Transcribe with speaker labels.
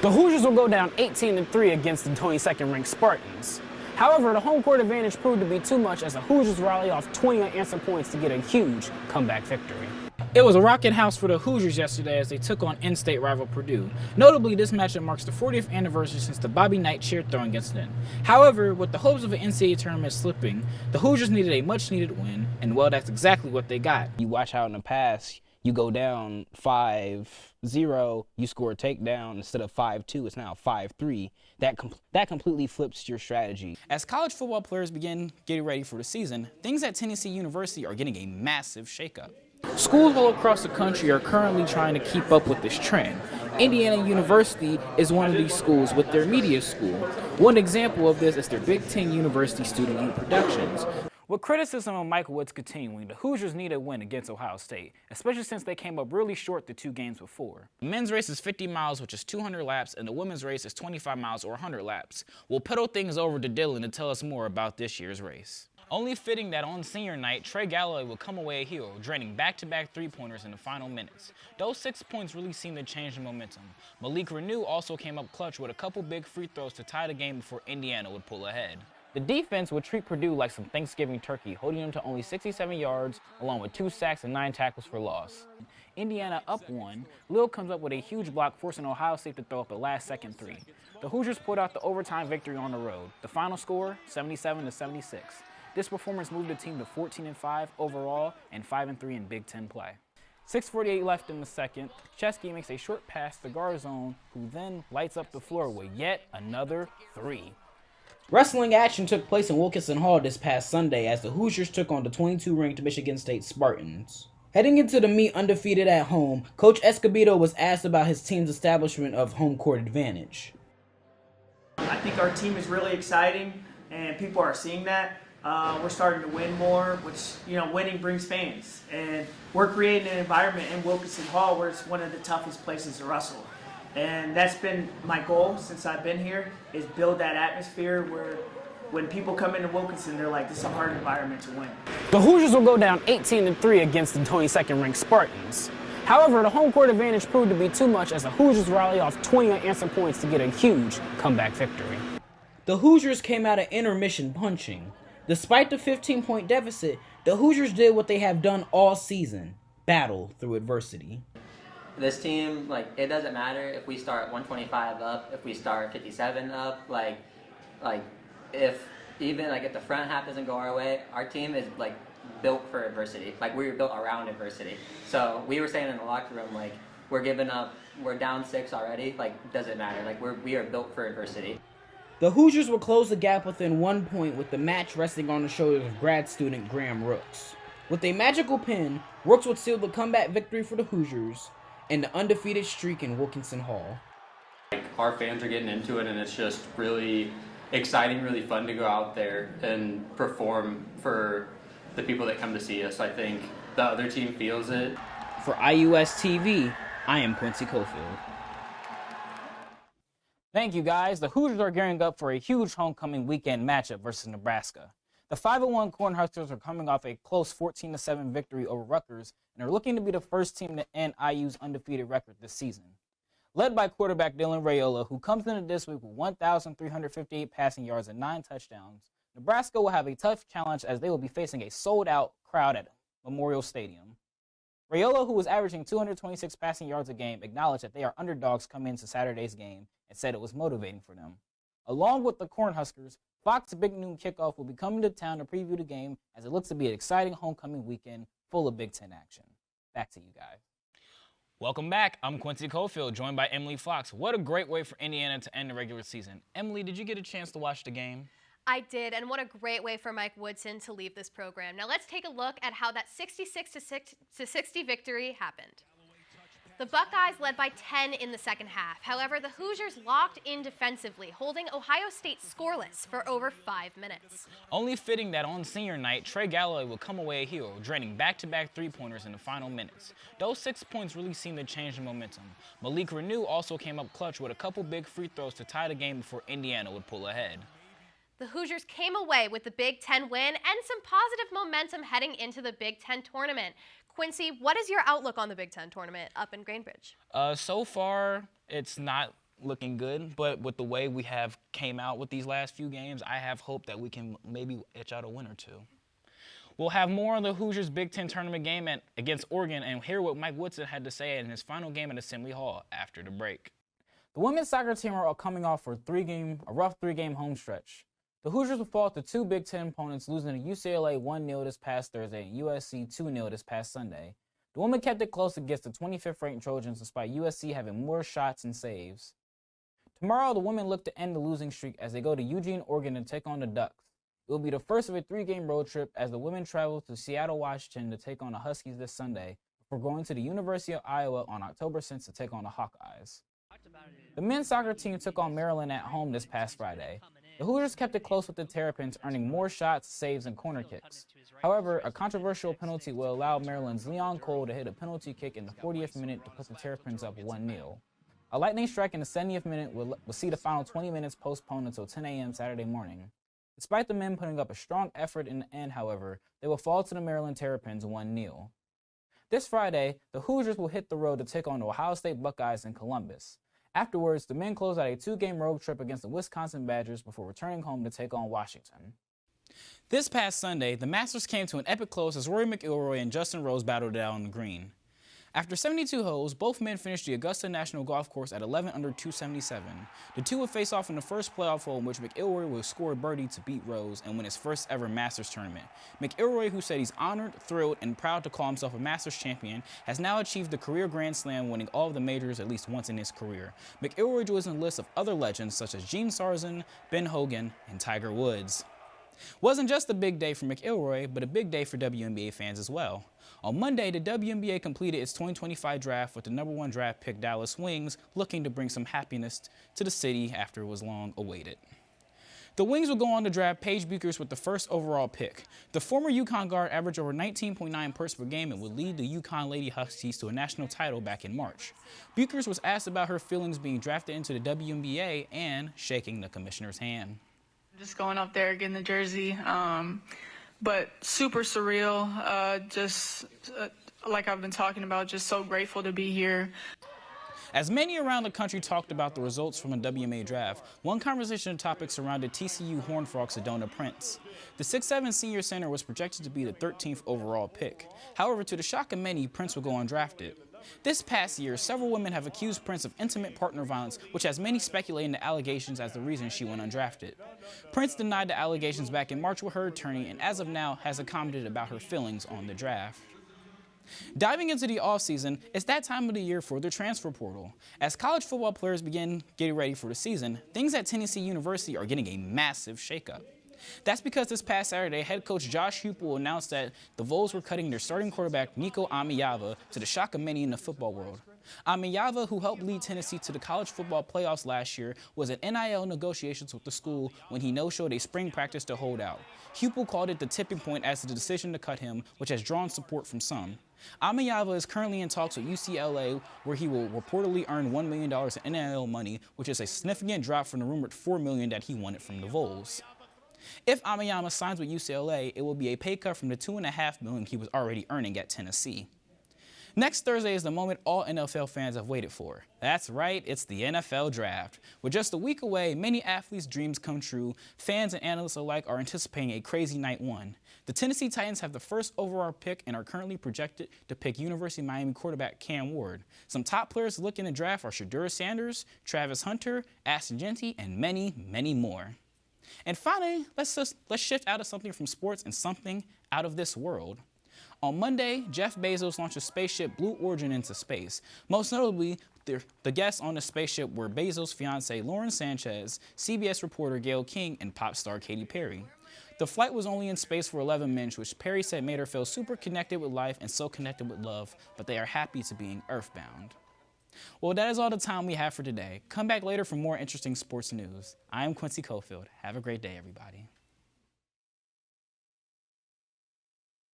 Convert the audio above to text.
Speaker 1: The Hoosiers will go down 18-3 against the 22nd ranked Spartans. However, the home court advantage proved to be too much as the Hoosiers rally off 20 unanswered points to get a huge comeback victory. It was a rocking house for the Hoosiers yesterday as they took on in-state rival Purdue. Notably, this matchup marks the 40th anniversary since the Bobby Knight chair-throwing incident. However, with the hopes of an NCAA tournament slipping, the Hoosiers needed a much-needed win, and well, that's exactly what they got. You watch how in the past, you go down 5-0, you score a takedown. Instead of 5-2, it's now 5-3. That completely flips your strategy. As college football players begin getting ready for the season, things at Tennessee University are getting a massive shakeup. Schools all across the country are currently trying to keep up with this trend. Indiana University is one of these schools with their media school. One example of this is their Big Ten University Student Youth Productions. With criticism of Mike Woods continuing, the Hoosiers need a win against Ohio State, especially since they came up really short the 2 games before. The men's race is 50 miles, which is 200 laps, and the women's race is 25 miles or 100 laps. We'll pedal things over to Dylan to tell us more about this year's race. Only fitting that on senior night, Trey Galloway will come away a hero, draining back-to-back three-pointers in the final minutes. Those 6 points really seemed to change the momentum. Malik Renew also came up clutch with a couple big free throws to tie the game before Indiana would pull ahead. The defense would treat Purdue like some Thanksgiving turkey, holding them to only 67 yards, along with 2 sacks and 9 tackles for loss. Indiana up 1, Lil comes up with a huge block, forcing Ohio State to throw up a last-second 3. The Hoosiers pulled out the overtime victory on the road. The final score, 77-76. This performance moved the team to 14-5 overall and 5-3 in Big Ten play. 6:48 left in the second. Chesky makes a short pass to Garzone, who then lights up the floor with yet another 3. Wrestling action took place in Wilkinson Hall this past Sunday as the Hoosiers took on the 22-ranked Michigan State Spartans. Heading into the meet undefeated at home, Coach Escobedo was asked about his team's establishment of home court advantage.
Speaker 2: I think our team is really exciting, and people are seeing that. We're starting to win more, which, winning brings fans. And we're creating an environment in Wilkinson Hall where it's one of the toughest places to wrestle. And that's been my goal since I've been here, is build that atmosphere where when people come into Wilkinson, they're like, this is a hard environment to win.
Speaker 1: The Hoosiers will go down 18-3 against the 22nd ranked Spartans. However, the home court advantage proved to be too much as the Hoosiers rally off 20 unanswered points to get a huge comeback victory. The Hoosiers came out of intermission punching. Despite the 15-point deficit, the Hoosiers did what they have done all season, battle through adversity.
Speaker 3: This team, it doesn't matter if we start 125 up, if we start 57 up, if the front half doesn't go our way, our team is built for adversity. We were built around adversity. So we were saying in the locker room, we're giving up, we're down 6 already, doesn't matter. We are built for adversity.
Speaker 1: The Hoosiers will close the gap within 1 point with the match resting on the shoulders of grad student Graham Rooks. With a magical pin, Rooks would seal the comeback victory for the Hoosiers and the undefeated streak in Wilkinson Hall.
Speaker 4: Our fans are getting into it, and it's just really exciting, really fun to go out there and perform for the people that come to see us. I think the other team feels it.
Speaker 1: For IUS TV, I am Quincy Coffield. Thank you, guys. The Hoosiers are gearing up for a huge homecoming weekend matchup versus Nebraska. The 5-1 Cornhuskers are coming off a close 14-7 victory over Rutgers and are looking to be the first team to end IU's undefeated record this season. Led by quarterback Dylan Raiola, who comes into this week with 1,358 passing yards and 9 touchdowns, Nebraska will have a tough challenge as they will be facing a sold-out crowd at Memorial Stadium. Raiola, who was averaging 226 passing yards a game, acknowledged that they are underdogs coming into Saturday's game and said it was motivating for them. Along with the Cornhuskers, Fox Big Noon Kickoff will be coming to town to preview the game as it looks to be an exciting homecoming weekend full of Big Ten action. Back to you guys. Welcome back. I'm Quincy Coffield, joined by Emily Fox. What a great way for Indiana to end the regular season. Emily, did you get a chance to watch the game?
Speaker 5: I did, and what a great way for Mike Woodson to leave this program. Now let's take a look at how that 66-60 victory happened. The Buckeyes led by 10 in the second half. However, the Hoosiers locked in defensively, holding Ohio State scoreless for over 5 minutes.
Speaker 1: Only fitting that on senior night, Trey Galloway will come away a hero, draining back-to-back three-pointers in the final minutes. Those 6 points really seemed to change the momentum. Malik Renew also came up clutch with a couple big free throws to tie the game before Indiana would pull ahead.
Speaker 5: The Hoosiers came away with the Big Ten win and some positive momentum heading into the Big Ten tournament. Quincy, what is your outlook on the Big Ten tournament up in Greenbridge?
Speaker 1: So far, it's not
Speaker 6: looking good, but with the way we have came out with these last few games, I have hope that we can maybe etch out a win or two. We'll have more on the Hoosiers Big Ten tournament game against Oregon and hear what Mike Woodson had to say in his final game at Assembly Hall after the break.
Speaker 1: The women's soccer team are coming off for a rough three-game home stretch. The Hoosiers will fall to two Big Ten opponents, losing to UCLA 1-0 this past Thursday and USC 2-0 this past Sunday. The women kept it close against the 25th-ranked Trojans despite USC having more shots and saves. Tomorrow, the women look to end the losing streak as they go to Eugene, Oregon to take on the Ducks. It will be the first of a three-game road trip as the women travel to Seattle, Washington to take on the Huskies this Sunday before going to the University of Iowa on October 6th to take on the Hawkeyes. The men's soccer team took on Maryland at home this past Friday. The Hoosiers kept it close with the Terrapins, earning more shots, saves, and corner kicks. However, a controversial penalty will allow Maryland's Leon Cole to hit a penalty kick in the 40th minute to put the Terrapins up 1-0. A lightning strike in the 70th minute will see the final 20 minutes postponed until 10 a.m. Saturday morning. Despite the men putting up a strong effort in the end, however, they will fall to the Maryland Terrapins 1-0. This Friday, the Hoosiers will hit the road to take on the Ohio State Buckeyes in Columbus. Afterwards, the men close out a two-game road trip against the Wisconsin Badgers before returning home to take on Washington.
Speaker 6: This past Sunday, the Masters came to an epic close as Rory McIlroy and Justin Rose battled it out on the green. After 72 holes, both men finished the Augusta National Golf Course at 11 under 277. The two would face off in the first playoff hole in which McIlroy would score a birdie to beat Rose and win his first ever Masters tournament. McIlroy, who said he's honored, thrilled, and proud to call himself a Masters champion, has now achieved the career Grand Slam, winning all of the majors at least once in his career. McIlroy joins a list of other legends such as Gene Sarazen, Ben Hogan, and Tiger Woods. Wasn't just a big day for McIlroy, but a big day for WNBA fans as well. On Monday, the WNBA completed its 2025 draft with the #1 draft pick Dallas Wings looking to bring some happiness to the city after it was long awaited. The Wings will go on to draft Paige Bueckers with the first overall pick. The former UConn guard averaged over 19.9 points per game and would lead the UConn Lady Huskies to a national title back in March. Bueckers was asked about her feelings being drafted into the WNBA and shaking the commissioner's hand.
Speaker 7: Just going up there, getting the jersey, but super surreal, like I've been talking about, just so grateful to be here.
Speaker 6: As many around the country talked about the results from a WNBA draft, one conversation topic surrounded TCU Horned Frog Sedona Prince. The 6'7" senior center was projected to be the 13th overall pick. However, to the shock of many, Prince will go undrafted. This past year, several women have accused Prince of intimate partner violence, which has many speculating the allegations as the reason she went undrafted. Prince denied the allegations back in March with her attorney and as of now has commented about her feelings on the draft. Diving into the offseason, it's that time of the year for the transfer portal. As college football players begin getting ready for the season, things at Tennessee University are getting a massive shakeup. That's because this past Saturday, head coach Josh Heupel announced that the Vols were cutting their starting quarterback Nico Amiyava to the shock of many in the football world. Amiyava, who helped lead Tennessee to the college football playoffs last year, was at NIL negotiations with the school when he no-showed a spring practice to hold out. Heupel called it the tipping point as to the decision to cut him, which has drawn support from some. Amiyava is currently in talks with UCLA, where he will reportedly earn $1 million in NIL money, which is a significant drop from the rumored $4 million that he wanted from the Vols. If Amiyama signs with UCLA, it will be a pay cut from the $2.5 million he was already earning at Tennessee. Next Thursday is the moment all NFL fans have waited for. That's right, it's the NFL Draft. With just a week away, many athletes' dreams come true. Fans and analysts alike are anticipating a crazy night one. The Tennessee Titans have the first overall pick and are currently projected to pick University of Miami quarterback Cam Ward. Some top players to look in the draft are Shedeur Sanders, Travis Hunter, Ashton Jeanty, and many, many more. And finally, let's shift out of something from sports and something out of this world. On Monday, Jeff Bezos launched a spaceship Blue Origin into space. Most notably, the guests on the spaceship were Bezos' fiancée Lauren Sanchez, CBS reporter Gayle King, and pop star Katy Perry. The flight was only in space for 11 minutes, which Perry said made her feel super connected with life and so connected with love, but they are happy to being earthbound. Well, that is all the time we have for today. Come back later for more interesting sports news. I am Quincy Coffield. Have a great day, everybody.